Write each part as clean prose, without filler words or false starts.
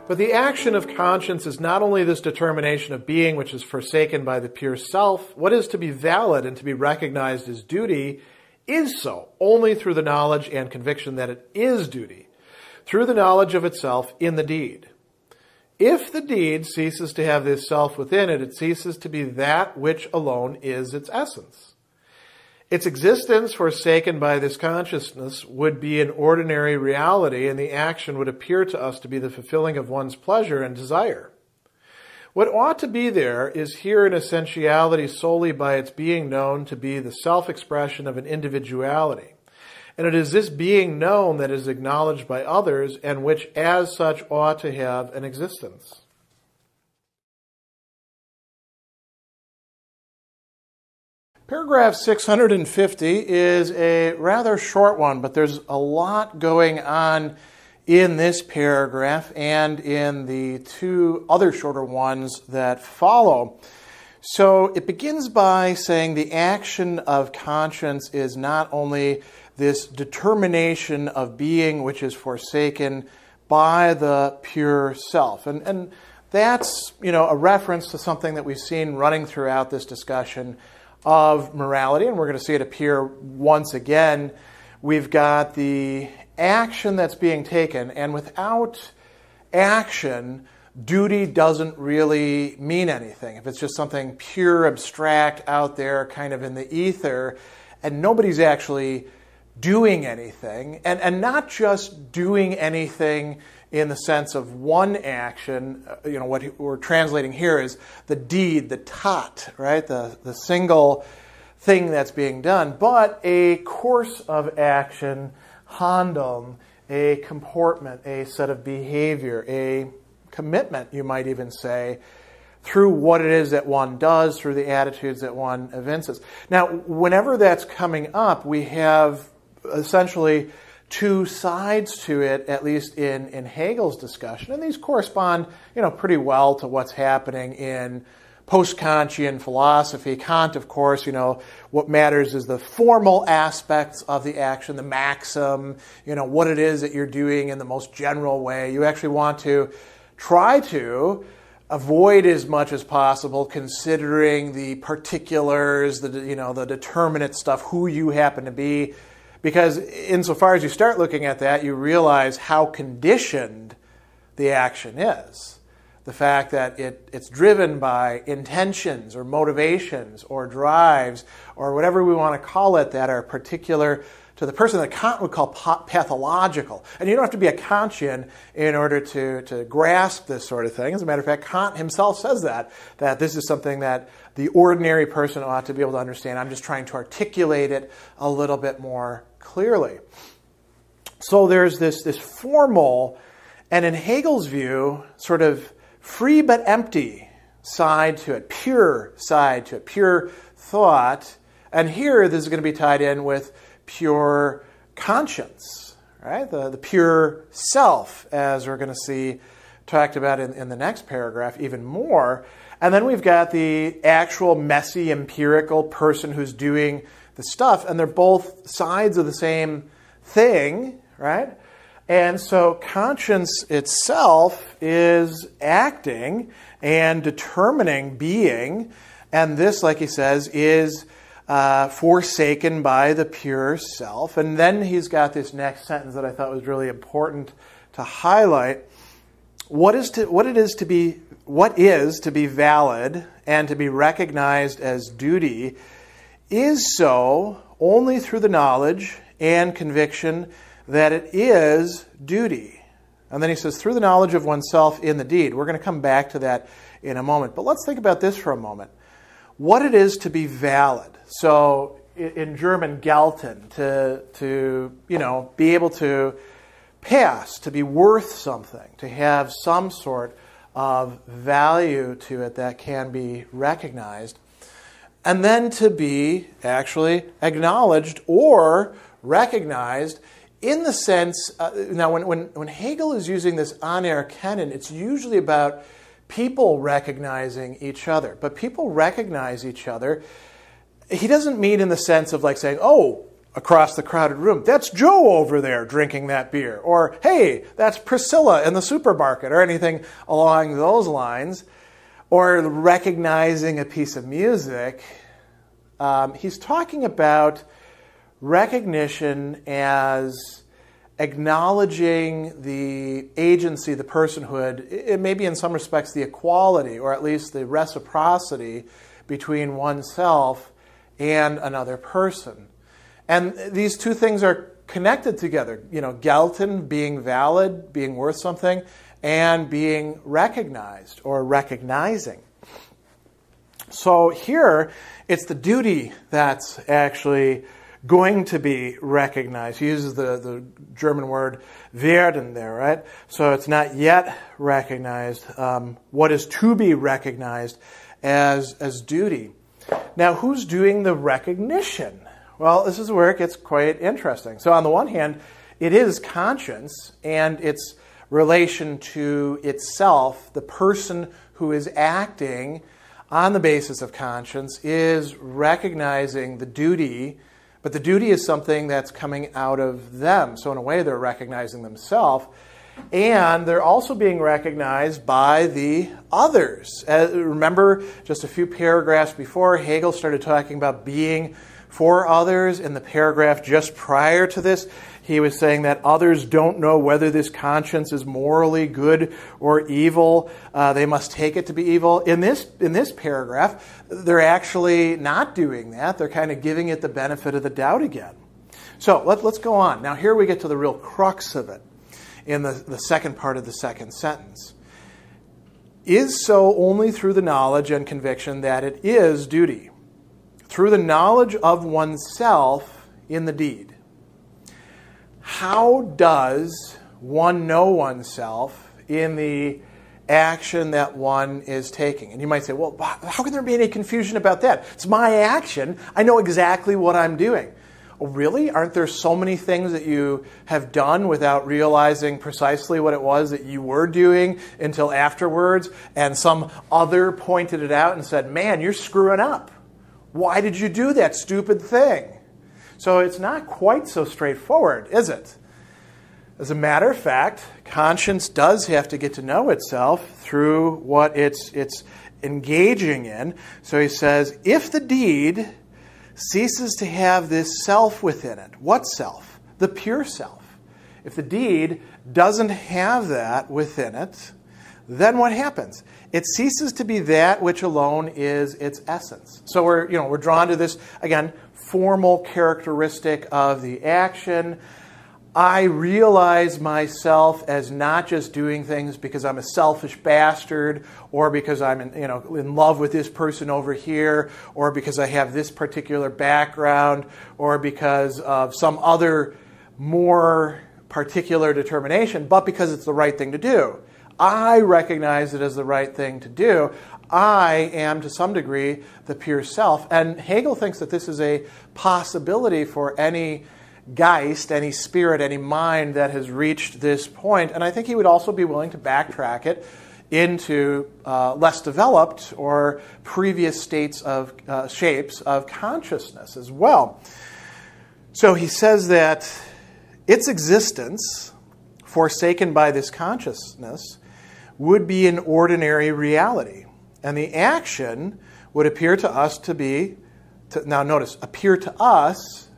But the action of conscience is not only this determination of being which is forsaken by the pure self. What is to be valid and to be recognized as duty is so only through the knowledge and conviction that it is duty, through the knowledge of itself in the deed. If the deed ceases to have this self within it, it ceases to be that which alone is its essence. Its existence forsaken by this consciousness would be an ordinary reality, and the action would appear to us to be the fulfilling of one's pleasure and desire. What ought to be there is here in essentiality solely by its being known to be the self-expression of an individuality. And it is this being known that is acknowledged by others and which as such ought to have an existence. Paragraph 650 is a rather short one, but there's a lot going on in this paragraph and in the two other shorter ones that follow. So it begins by saying the action of conscience is not only this determination of being which is forsaken by the pure self. And that's, a reference to something that we've seen running throughout this discussion of morality, and we're going to see it appear once again. We've got the action that's being taken, and without action, duty doesn't really mean anything. If it's just something pure, abstract, out there, kind of in the ether, and nobody's actually doing anything, and not just doing anything in the sense of one action, what we're translating here is the deed, the tat, right? The single thing that's being done, but a course of action, handlung, a comportment, a set of behavior, a commitment, you might even say, through what it is that one does, through the attitudes that one evinces. Now, whenever that's coming up, we have essentially two sides to it, at least in Hegel's discussion, and these correspond, pretty well to what's happening in post-Kantian philosophy. Kant, of course, what matters is the formal aspects of the action, the maxim, what it is that you're doing in the most general way. You actually want to try to avoid as much as possible considering the particulars, the determinate stuff, who you happen to be. Because insofar as you start looking at that, you realize how conditioned the action is. The fact that it's driven by intentions or motivations or drives or whatever we want to call it that are particular to the person that Kant would call pathological. And you don't have to be a Kantian in order to grasp this sort of thing. As a matter of fact, Kant himself says that this is something that the ordinary person ought to be able to understand. I'm just trying to articulate it a little bit more clearly. So there's this formal, and in Hegel's view, sort of free but empty side to it, pure side to it, pure thought. And here this is going to be tied in with pure conscience, right? The pure self, as we're going to see talked about in the next paragraph even more. And then we've got the actual messy empirical person who's doing the stuff, and they're both sides of the same thing, right? And so conscience itself is acting and determining being, and this, like he says, is forsaken by the pure self. And then he's got this next sentence that I thought was really important to highlight. What is to be valid and to be recognized as duty is so only through the knowledge and conviction that it is duty. And then he says, through the knowledge of oneself in the deed. We're going to come back to that in a moment. But let's think about this for a moment. What it is to be valid. So in German, gelten, to be able to pass, to be worth something, to have some sort of value to it that can be recognized. And then to be actually acknowledged or recognized in the sense, now when Hegel is using this anerkennen, it's usually about people recognizing each other. But people recognize each other, he doesn't mean in the sense of like saying, oh, across the crowded room, that's Joe over there drinking that beer. Or, hey, that's Priscilla in the supermarket, or anything along those lines. Or recognizing a piece of music. He's talking about recognition as acknowledging the agency, the personhood, it may be in some respects the equality, or at least the reciprocity between oneself and another person. And these two things are connected together. You know, Gelten, being valid, being worth something, and being recognized or recognizing. So here, it's the duty that's actually going to be recognized. He uses the German word werden there, right? So it's not yet recognized. What is to be recognized as duty. Now, who's doing the recognition? Well, this is where it gets quite interesting. So on the one hand, it is conscience and its relation to itself. The person who is acting on the basis of conscience is recognizing the duty, but the duty is something that's coming out of them. So in a way, they're recognizing themselves. And they're also being recognized by the others. Remember, just a few paragraphs before, Hegel started talking about being for others. In the paragraph just prior to this, he was saying that others don't know whether this conscience is morally good or evil. They must take it to be evil. In this paragraph, they're actually not doing that. They're kind of giving it the benefit of the doubt again. So let's go on. Now here we get to the real crux of it in the second part of the second sentence. Is so only through the knowledge and conviction that it is duty, through the knowledge of oneself in the deed. How does one know oneself in the action that one is taking? And you might say, well, how can there be any confusion about that? It's my action. I know exactly what I'm doing. Oh, really? Aren't there so many things that you have done without realizing precisely what it was that you were doing until afterwards, and some other pointed it out and said, man, you're screwing up. Why did you do that stupid thing? So it's not quite so straightforward, is it? As a matter of fact, conscience does have to get to know itself through what it's engaging in. So he says, if the deed ceases to have this self within it. What self? The pure self. If the deed doesn't have that within it, then what happens? It ceases to be that which alone is its essence. So we're drawn to this, again, formal characteristic of the action. I realize myself as not just doing things because I'm a selfish bastard, or because I'm in love with this person over here, or because I have this particular background, or because of some other more particular determination, but because it's the right thing to do. I recognize it as the right thing to do. I am, to some degree, the pure self. And Hegel thinks that this is a possibility for any Geist, any spirit, any mind that has reached this point. And I think he would also be willing to backtrack it into less developed or previous states of shapes of consciousness as well. So he says that its existence, forsaken by this consciousness, would be an ordinary reality. And the action would appear to us to be, now notice, appear to us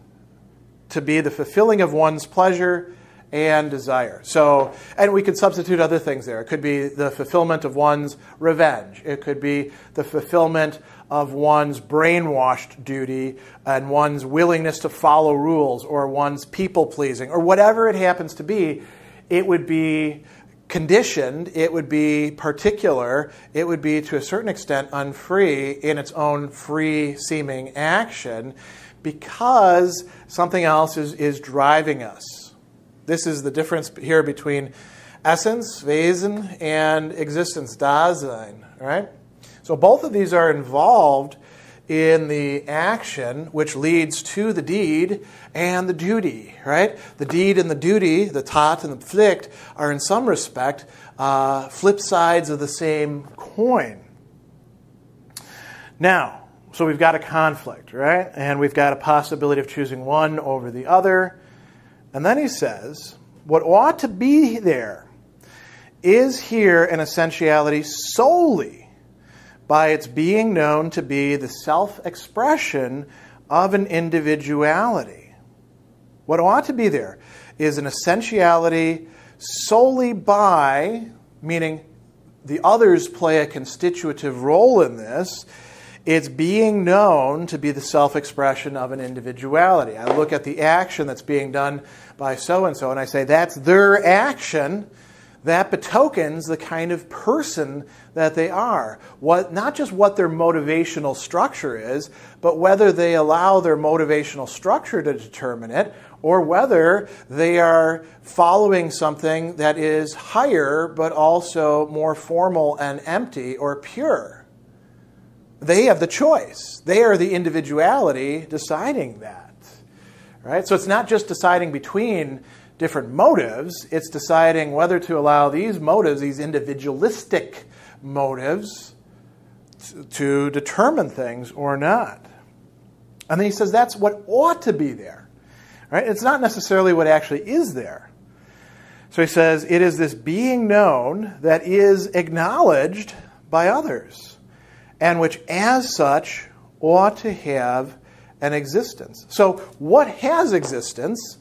to be the fulfilling of one's pleasure and desire. So, and we could substitute other things there. It could be the fulfillment of one's revenge. It could be the fulfillment of one's brainwashed duty and one's willingness to follow rules, or one's people-pleasing, or whatever it happens to be. It would be conditioned, it would be particular, it would be to a certain extent unfree in its own free-seeming action, because something else is driving us. This is the difference here between essence, Wesen, and existence, Dasein. Right? So both of these are involved in the action which leads to the deed and the duty. Right? The deed and the duty, the Tat and the Pflicht, are in some respect flip sides of the same coin. Now, So we've got a conflict, right? And we've got a possibility of choosing one over the other. And then he says, what ought to be there is here an essentiality solely by its being known to be the self-expression of an individuality. What ought to be there is an essentiality solely by, meaning the others play a constitutive role in this, it's being known to be the self-expression of an individuality. I look at the action that's being done by so-and-so, and I say, that's their action. That betokens the kind of person that they are. Not just what their motivational structure is, but whether they allow their motivational structure to determine it, or whether they are following something that is higher, but also more formal and empty or pure. They have the choice. They are the individuality deciding that. Right? So it's not just deciding between different motives, it's deciding whether to allow these motives, these individualistic motives, to determine things or not. And then he says that's what ought to be there. Right? It's not necessarily what actually is there. So he says it is this being known that is acknowledged by others, and which as such ought to have an existence. So what has existence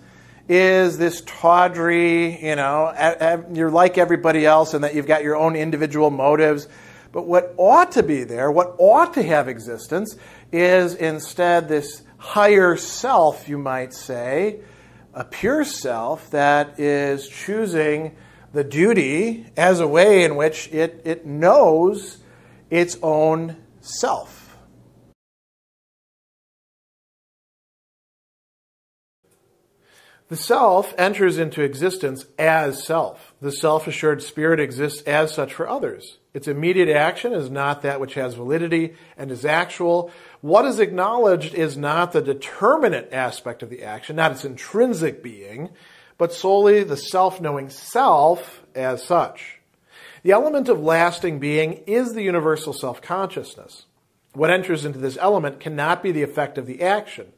is this tawdry, you're like everybody else in that you've got your own individual motives. But what ought to be there, what ought to have existence, is instead this higher self, you might say, a pure self that is choosing the duty as a way in which it knows its own self. The self enters into existence as self. The self-assured spirit exists as such for others. Its immediate action is not that which has validity and is actual. What is acknowledged is not the determinate aspect of the action, not its intrinsic being, but solely the self-knowing self as such. The element of lasting being is the universal self-consciousness. What enters into this element cannot be the effect of the action.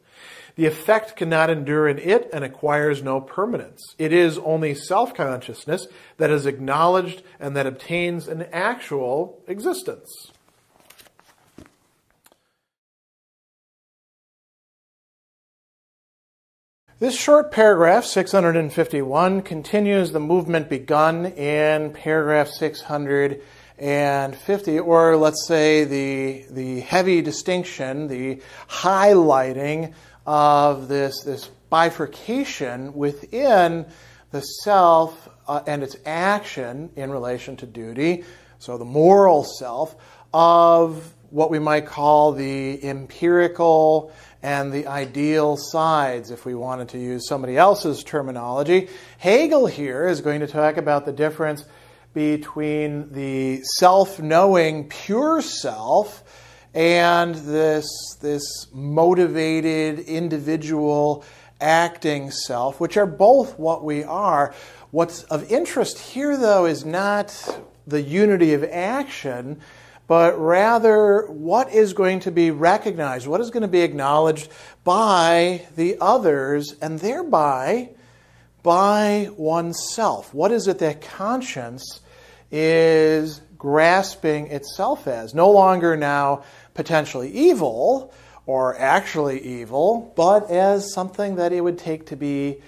The effect cannot endure in it and acquires no permanence. It is only self-consciousness that is acknowledged and that obtains an actual existence. This short paragraph, 651, continues the movement begun in paragraph 650, or let's say the heavy distinction, the highlighting of this bifurcation within the self and its action in relation to duty, so the moral self, of what we might call the empirical and the ideal sides, if we wanted to use somebody else's terminology. Hegel here is going to talk about the difference between the self-knowing pure self and this motivated individual acting self, which are both what we are. What's of interest here, though, is not the unity of action, but rather what is going to be recognized, what is going to be acknowledged by the others, and thereby by oneself. What is it that conscience is grasping itself as? No longer now potentially evil or actually evil, but as something that it would take to be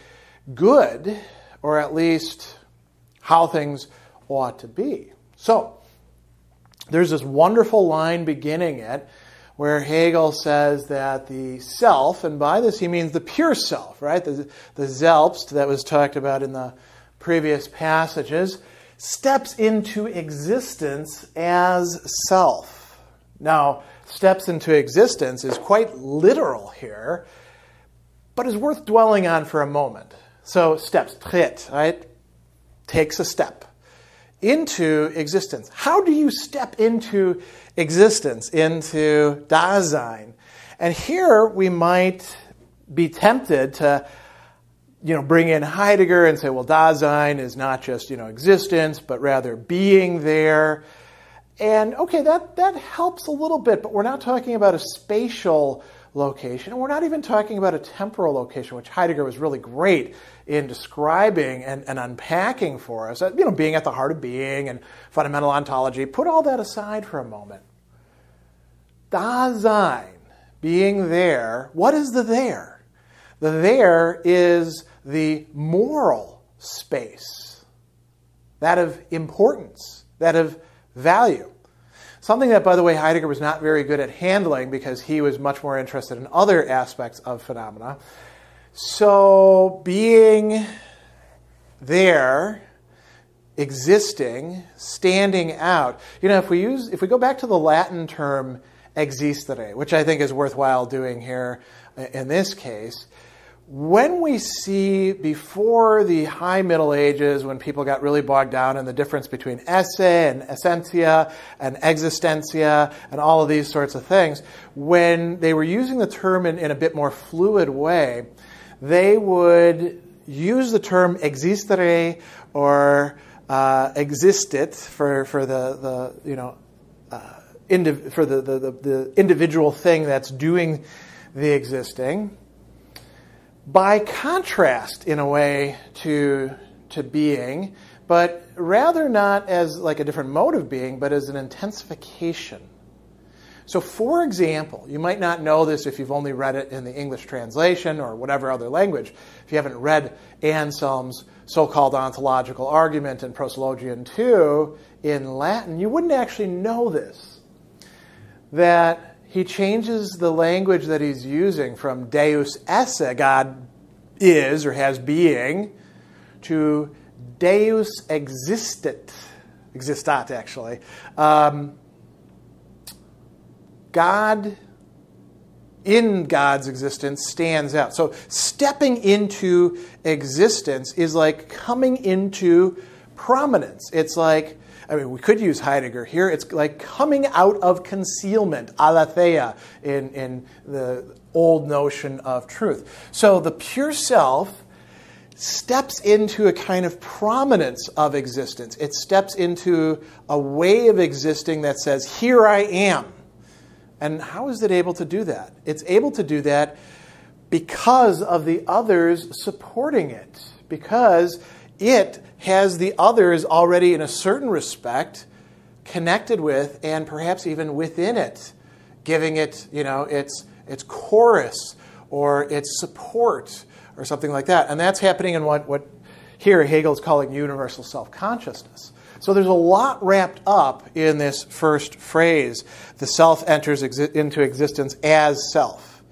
good, or at least how things ought to be. So, there's this wonderful line beginning it where Hegel says that the self, and by this he means the pure self, right? The Selbst that was talked about in the previous passages, steps into existence as self. Now, steps into existence is quite literal here, but is worth dwelling on for a moment. So steps, tritt, right? Takes a step into existence. How do you step into existence, into Dasein? And here we might be tempted to bring in Heidegger and say, well, Dasein is not just existence, but rather being there. And okay, that helps a little bit, but we're not talking about a spatial location, and we're not even talking about a temporal location, which Heidegger was really great in describing and unpacking for us. Being at the heart of being and fundamental ontology. Put all that aside for a moment. Dasein, being there, what is the there? The there is the moral space, that of importance, that of value. Something that, by the way, Heidegger was not very good at handling because he was much more interested in other aspects of phenomena. So being there, existing, standing out. If we go back to the Latin term existere, which I think is worthwhile doing here in this case, when we see before the high Middle Ages, when people got really bogged down in the difference between esse and essentia and existentia and all of these sorts of things, when they were using the term in a bit more fluid way, they would use the term existere or existit for the individual thing that's doing the existing. By contrast, in a way, to being, but rather not as like a different mode of being, but as an intensification. So, for example, you might not know this if you've only read it in the English translation or whatever other language. If you haven't read Anselm's so-called ontological argument in Prosologian 2 in Latin, you wouldn't actually know this. That he changes the language that he's using from Deus esse, God is or has being, to Deus existat actually. God in God's existence stands out. So stepping into existence is like coming into prominence. It's like, we could use Heidegger here. It's like coming out of concealment, aletheia, in the old notion of truth. So the pure self steps into a kind of prominence of existence. It steps into a way of existing that says, here I am. And how is it able to do that? It's able to do that because of the others supporting it, because it has the others already, in a certain respect, connected with and perhaps even within it, giving it, its chorus or its support or something like that. And that's happening in what here Hegel is calling universal self-consciousness. So there's a lot wrapped up in this first phrase. The self enters into existence as self.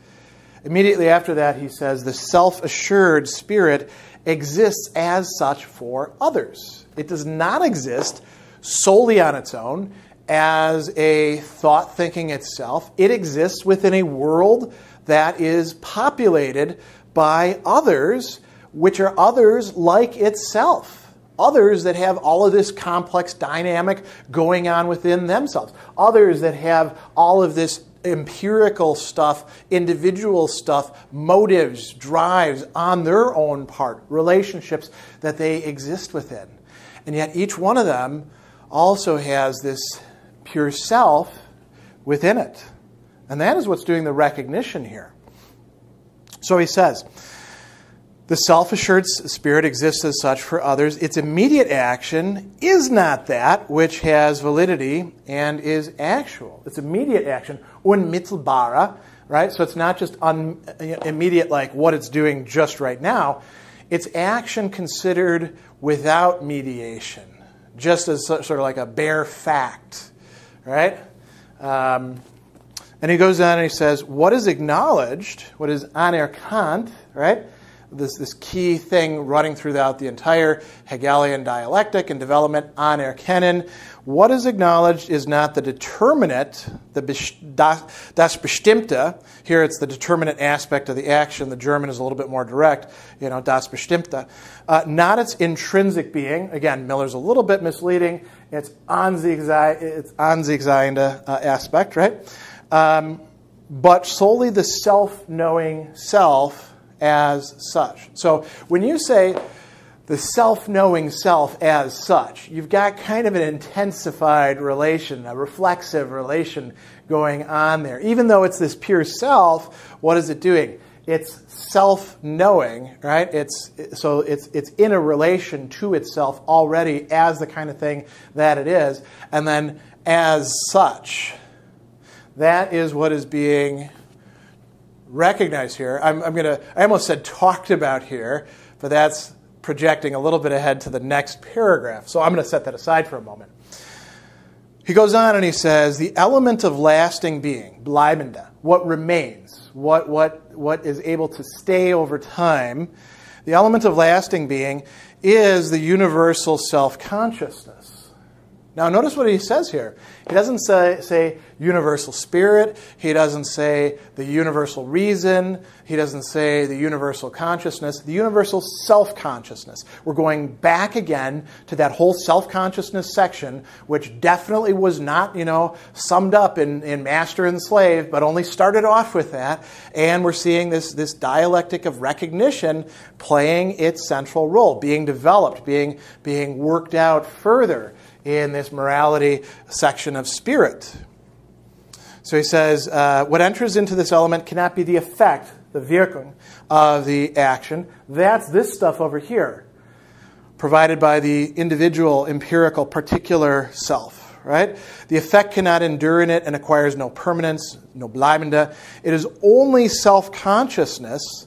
Immediately after that, he says, the self-assured spirit exists as such for others. It does not exist solely on its own as a thought thinking itself. It exists within a world that is populated by others, which are others like itself. Others that have all of this complex dynamic going on within themselves. Others that have all of this empirical stuff, individual stuff, motives, drives on their own part, relationships that they exist within. And yet each one of them also has this pure self within it. And that is what's doing the recognition here. So he says, the self-assured spirit exists as such for others. Its immediate action is not that which has validity and is actual. Its immediate action, unmittelbare, right? So it's not just immediate like what it's doing just right now. It's action considered without mediation, just as sort of like a bare fact, right? And he goes on and he says, what is acknowledged, what is anerkannt, right? This key thing running throughout the entire Hegelian dialectic and development, anerkennen. What is acknowledged is not the determinate, das Bestimmte. Here it's the determinate aspect of the action. The German is a little bit more direct, das Bestimmte. Not its intrinsic being. Again, Miller's a little bit misleading. It's an sich seiende aspect, right? But solely the self-knowing self as such. So when you say the self-knowing self as such. You've got kind of an intensified relation, a reflexive relation going on there. Even though it's this pure self, what is it doing? It's self-knowing, right? It's in a relation to itself already as the kind of thing that it is, and then as such. That is what is being recognized here. I almost said talked about here, but that's projecting a little bit ahead to the next paragraph. So I'm going to set that aside for a moment. He goes on and he says, the element of lasting being, bleibende, what remains, what is able to stay over time, the element of lasting being is the universal self-consciousness. Now notice what he says here. He doesn't say universal spirit. He doesn't say the universal reason. He doesn't say the universal consciousness. The universal self-consciousness. We're going back again to that whole self-consciousness section, which definitely was not, summed up in Master and Slave, but only started off with that. And we're seeing this dialectic of recognition playing its central role, being developed, being worked out further in this morality section of Spirit. So he says, what enters into this element cannot be the effect, the Wirkung of the action. That's this stuff over here, provided by the individual, empirical, particular self, right? The effect cannot endure in it and acquires no permanence, no bleibende. It is only self-consciousness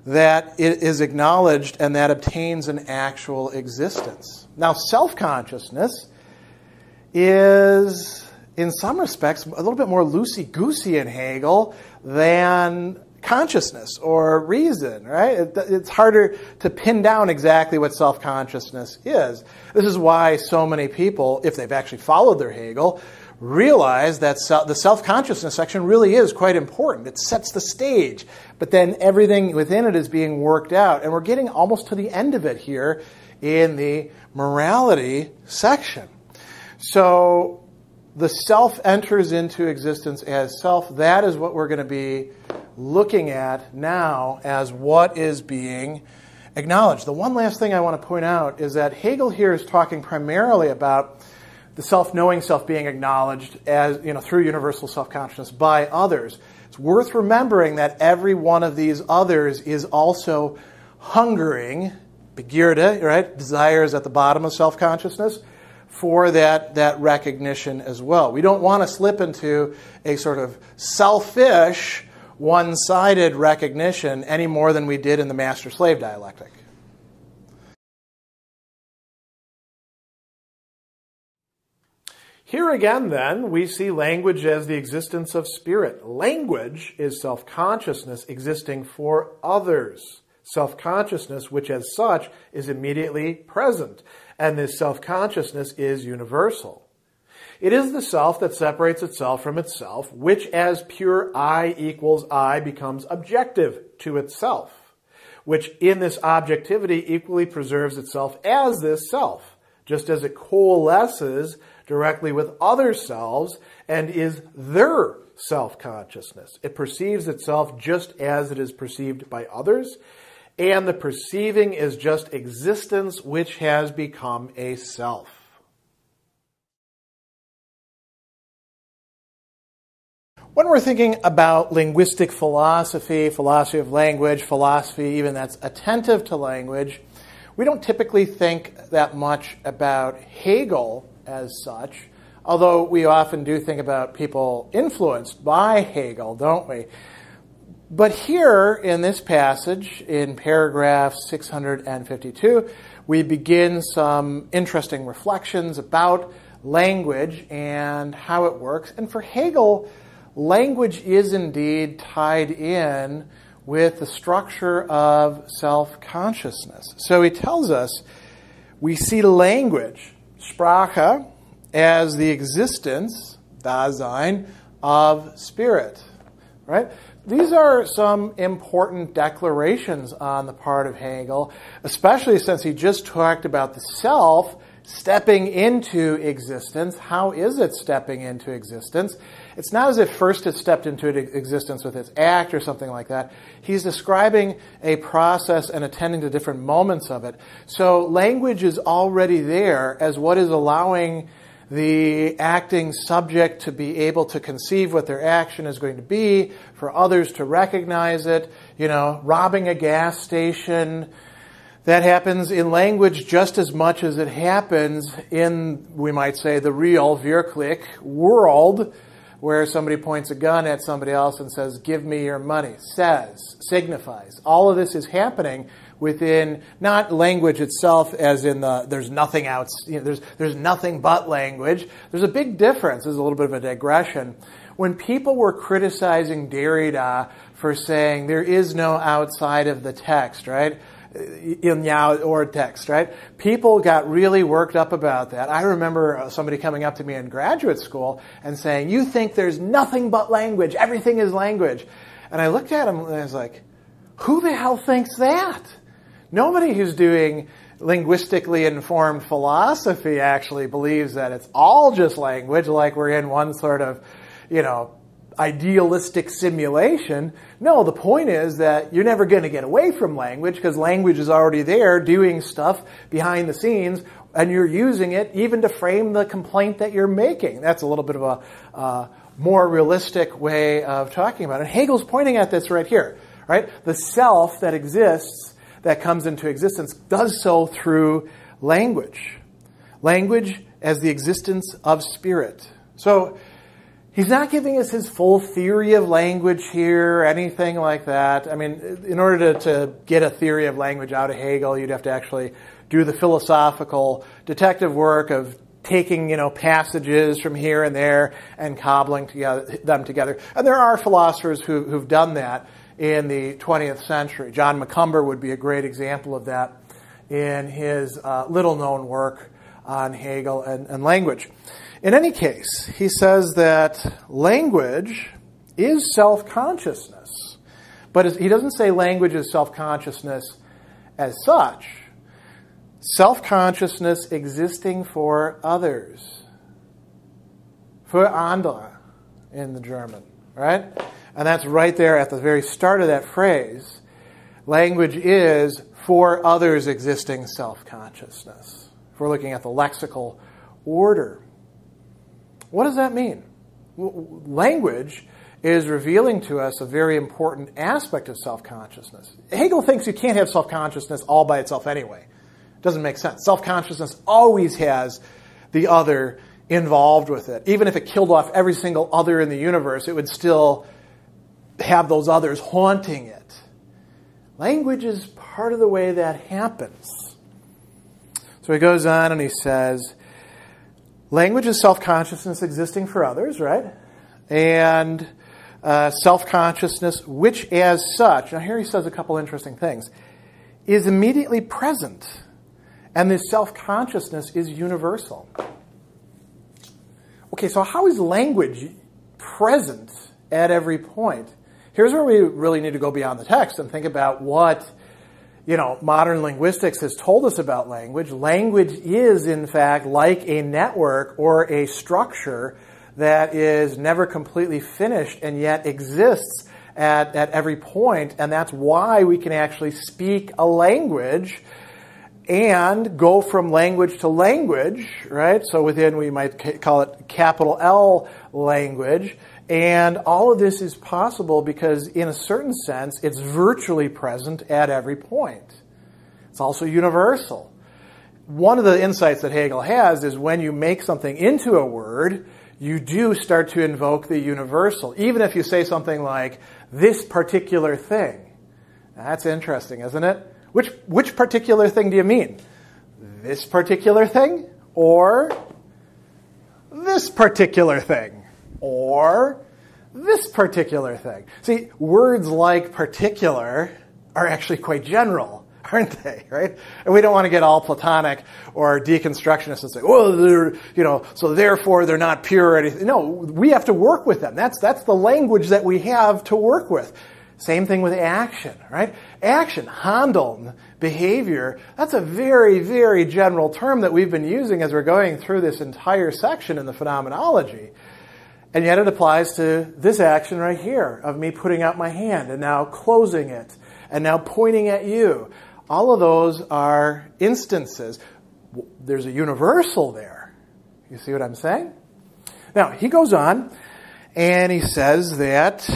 that it is acknowledged and that obtains an actual existence. Now, self-consciousness is, in some respects, a little bit more loosey-goosey in Hegel than consciousness or reason, right? It's harder to pin down exactly what self-consciousness is. This is why so many people, if they've actually followed their Hegel, realize that the self-consciousness section really is quite important. It sets the stage, but then everything within it is being worked out. And we're getting almost to the end of it here in the morality section. So the self enters into existence as self. That is what we're going to be looking at now as what is being acknowledged. The one last thing I want to point out is that Hegel here is talking primarily about the self-knowing self being acknowledged as, through universal self-consciousness by others. It's worth remembering that every one of these others is also hungering, Begierde, right? Desire is at the bottom of self-consciousness, for that recognition as well. We don't want to slip into a sort of selfish, one-sided recognition any more than we did in the master-slave dialectic. Here again, then, we see language as the existence of spirit. Language is self-consciousness existing for others. Self-consciousness, which as such is immediately present. And this self-consciousness is universal. It is the self that separates itself from itself, which as pure I equals I becomes objective to itself, which in this objectivity equally preserves itself as this self, just as it coalesces directly with other selves and is their self-consciousness. It perceives itself just as it is perceived by others, and the perceiving is just existence which has become a self. When we're thinking about linguistic philosophy, philosophy of language, philosophy even that's attentive to language, we don't typically think that much about Hegel as such, although we often do think about people influenced by Hegel, don't we? But here in this passage, in paragraph 652, we begin some interesting reflections about language and how it works. And for Hegel, language is indeed tied in with the structure of self-consciousness. So he tells us we see language, Sprache, as the existence, Dasein, of spirit, right? These are some important declarations on the part of Hegel, especially since he just talked about the self stepping into existence. How is it stepping into existence? It's not as if first it stepped into existence with its act or something like that. He's describing a process and attending to different moments of it. So language is already there as what is allowing the acting subject to be able to conceive what their action is going to be, for others to recognize it. Robbing a gas station, that happens in language just as much as it happens in, we might say, the real, wirklich, world, where somebody points a gun at somebody else and says, give me your money, says, signifies. All of this is happening within, not language itself as in there's nothing else, there's nothing but language. There's a big difference. There's a little bit of a digression. When people were criticizing Derrida for saying there is no outside of the text, right? Or text, right? People got really worked up about that. I remember somebody coming up to me in graduate school and saying, you think there's nothing but language, everything is language. And I looked at him and I was like, who the hell thinks that? Nobody who's doing linguistically informed philosophy actually believes that it's all just language, like we're in one sort of, idealistic simulation. No, the point is that you're never going to get away from language because language is already there doing stuff behind the scenes, and you're using it even to frame the complaint that you're making. That's a little bit of a more realistic way of talking about it. And Hegel's pointing at this right here, right? The self that exists, that comes into existence, does so through language. Language as the existence of spirit. So he's not giving us his full theory of language here or anything like that. I mean, in order to get a theory of language out of Hegel, you'd have to actually do the philosophical detective work of taking, passages from here and there and cobbling them together. And there are philosophers who've done that in the 20th century. John Macomber would be a great example of that in his little-known work on Hegel and language. In any case, he says that language is self-consciousness. But he doesn't say language is self-consciousness as such. Self-consciousness existing for others. Für andere in the German, right? And that's right there at the very start of that phrase. Language is for others existing self-consciousness. If we're looking at the lexical order. What does that mean? Language is revealing to us a very important aspect of self-consciousness. Hegel thinks you can't have self-consciousness all by itself anyway. It doesn't make sense. Self-consciousness always has the other involved with it. Even if it killed off every single other in the universe, it would still have those others haunting it. Language is part of the way that happens. So he goes on and he says, language is self-consciousness existing for others, right? And self-consciousness, which as such, now here he says a couple interesting things, is immediately present. And this self-consciousness is universal. Okay, so how is language present at every point? Here's where we really need to go beyond the text and think about what modern linguistics has told us about language. Language is, in fact, like a network or a structure that is never completely finished and yet exists at every point. And that's why we can actually speak a language and go from language to language, right? So within, we might call it capital L language. And all of this is possible because, in a certain sense, it's virtually present at every point. It's also universal. One of the insights that Hegel has is when you make something into a word, you do start to invoke the universal. Even if you say something like, this particular thing. That's interesting, isn't it? Which particular thing do you mean? This particular thing? Or this particular thing? Or this particular thing. See, words like particular are actually quite general, aren't they, right? And we don't want to get all Platonic or deconstructionist and say, well, they're, so therefore they're not pure or anything. No, we have to work with them. That's the language that we have to work with. Same thing with action, right? Action, handeln, behavior, that's a very, very general term that we've been using as we're going through this entire section in the phenomenology. And yet it applies to this action right here of me putting out my hand and now closing it and now pointing at you. All of those are instances. There's a universal there. You see what I'm saying? Now, he goes on and he says that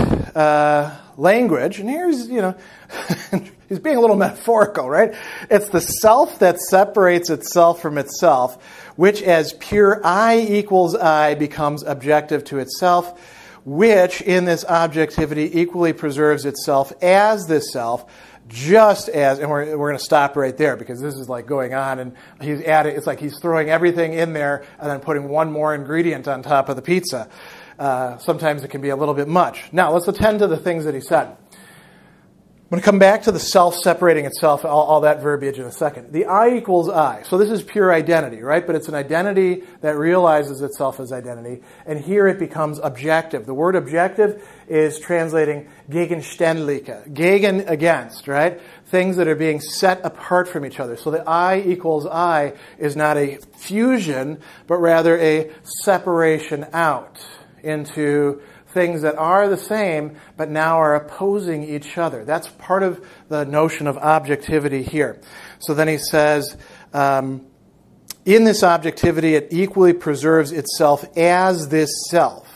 language, and here's, he's being a little metaphorical, right? It's the self that separates itself from itself, which as pure I equals I becomes objective to itself, which in this objectivity equally preserves itself as this self, just as, and we're going to stop right there because this is like going on, and he's adding, it's like he's throwing everything in there and then putting one more ingredient on top of the pizza. Sometimes it can be a little bit much. Now, let's attend to the things that he said. I'm going to come back to the self separating itself, all that verbiage in a second. The I equals I. So this is pure identity, right? But it's an identity that realizes itself as identity. And here it becomes objective. The word objective is translating gegenständliche. Gegen, against, right? Things that are being set apart from each other. So the I equals I is not a fusion, but rather a separation out into things that are the same, but now are opposing each other. That's part of the notion of objectivity here. So then he says, in this objectivity, it equally preserves itself as this self,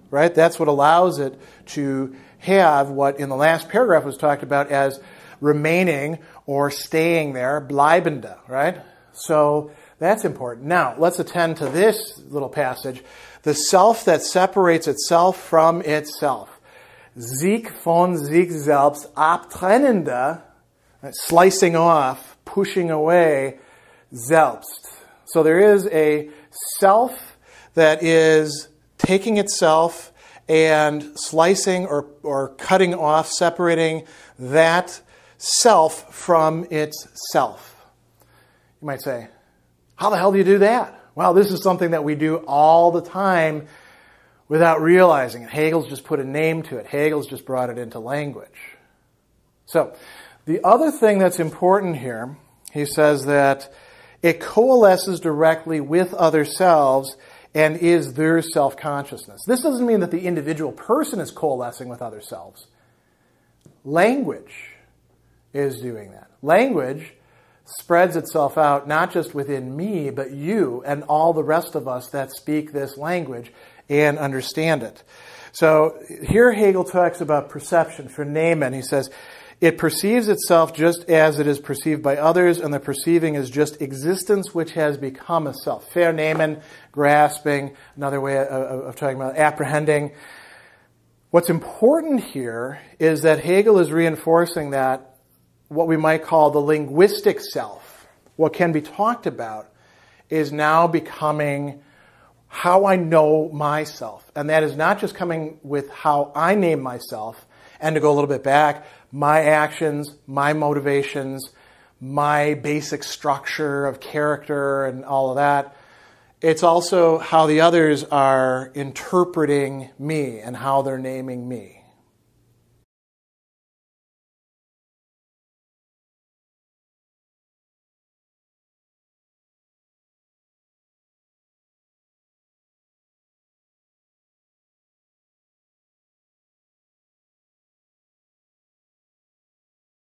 right? That's what allows it to have what in the last paragraph was talked about as remaining or staying there, bleibende, right? So that's important. Now, let's attend to this little passage. The self that separates itself from itself. Sich von sich selbst abtrennende, slicing off, pushing away, selbst. So there is a self that is taking itself and slicing or cutting off, separating that self from its self. You might say, how the hell do you do that? Well, this is something that we do all the time without realizing it. Hegel's just put a name to it. Hegel's just brought it into language. So, the other thing that's important here, he says that it coalesces directly with other selves and is their self-consciousness. This doesn't mean that the individual person is coalescing with other selves. Language is doing that. Language spreads itself out not just within me, but you and all the rest of us that speak this language and understand it. So here Hegel talks about perception. Vernehmen, he says, it perceives itself just as it is perceived by others, and the perceiving is just existence which has become a self. Vernehmen, grasping, another way of talking about apprehending. What's important here is that Hegel is reinforcing that what we might call the linguistic self, what can be talked about, is now becoming how I know myself. And that is not just coming with how I name myself, and to go a little bit back, my actions, my motivations, my basic structure of character and all of that. It's also how the others are interpreting me and how they're naming me.